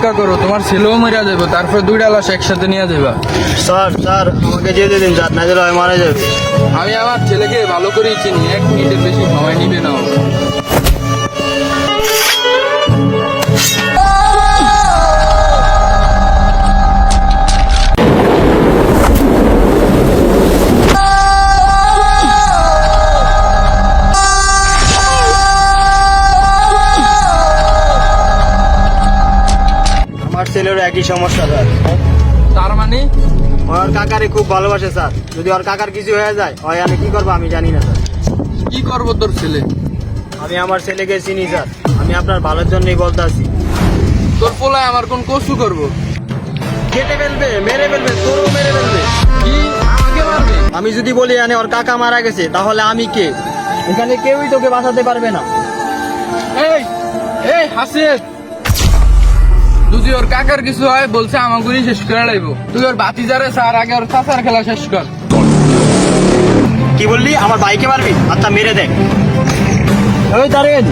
অপেক্ষা করো, তোমার ছেলেও মরে যাবে, তারপর দুইটা লাশ একসাথে নিয়ে যাবা। স্যার স্যার আমাকে যেতে দিন স্যার, না দিলে আমি মারা যাবে। আমি আমার ছেলেকে ভালো করেই চিনি, 1 মিনিটের বেশি সময় নিবে না ও। আমার ছেলেরও একই সমস্যা স্যার। তার মানে ওর কাকারে খুব ভালোবাসে স্যার, যদি ওর কাকার কিছু হয়ে যায় হয় আমি কি করবো আমি জানি না স্যার। কি করবো তোর ছেলে? আমি আমার ছেলেকে চিনি স্যার, আমি আপনার ভালোর জন্যই বলতে আছি। তোর পোলায় আমার কোন কসু করবো? কেটে ফেলবে, মেরে ফেলবে, তোরও মেরে ফেলবে। কি আমাকে মারবে? আমি যদি বলি জানি ওর কাকা মারা গেছে তাহলে আমি কে? এখানে কেউই তোকে বাঁচাতে পারবে না। এই এই হাসিব, যদি ওর কাকার কিছু হয় বলছে আমাগুলি শেষ করে লাইব। তুই ওর বাতিজারে স্যার আগে ওর চাচার খেলা শেষ কর। কি বললি? আমার বাইকে মারবি? আচ্ছা মেরে দেখ। ওই তারেন,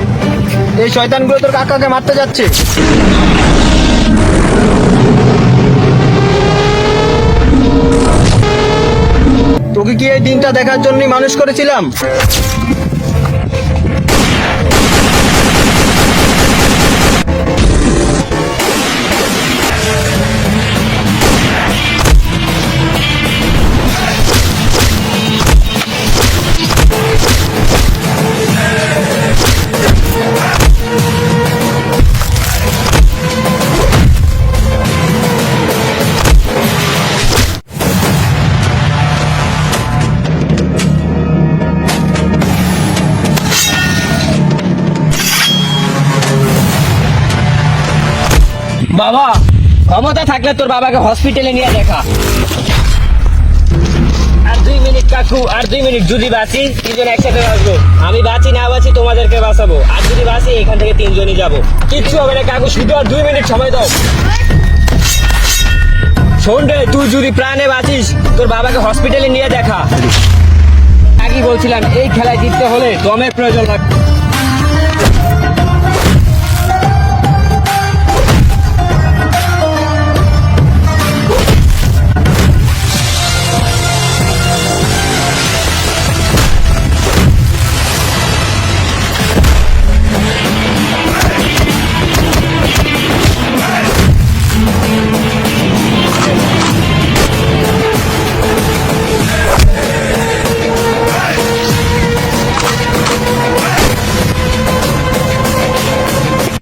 এই শয়তানগুলো তোর কাকাকে মারতে যাচ্ছে। তোকে কি এই দিনটা দেখার জন্যই মানুষ করেছিলাম? বাবা, ক্ষমতা থাকলে তোর বাবাকে হসপিটালে নিয়ে দেখা। আর 2 মিনিট কাকু, আর 2 মিনিট। যদি বাঁচি 3 জন একসাথে আসবো। আমি বাঁচি না বাঁচি তোমাদেরকে বাঁচাবো। আর যদি বাঁচি এখান থেকে 3 জনই যাবো। কিচ্ছু হবে না কাকু, শুধু আর 2 মিনিট সময় দাও। শোন রে, তুই যদি প্রাণে বাঁচিস তোর বাবাকে হসপিটালে নিয়ে দেখা। আগে বলছিলাম এই খেলায় জিততে হলে দমের প্রয়োজন লাগবে।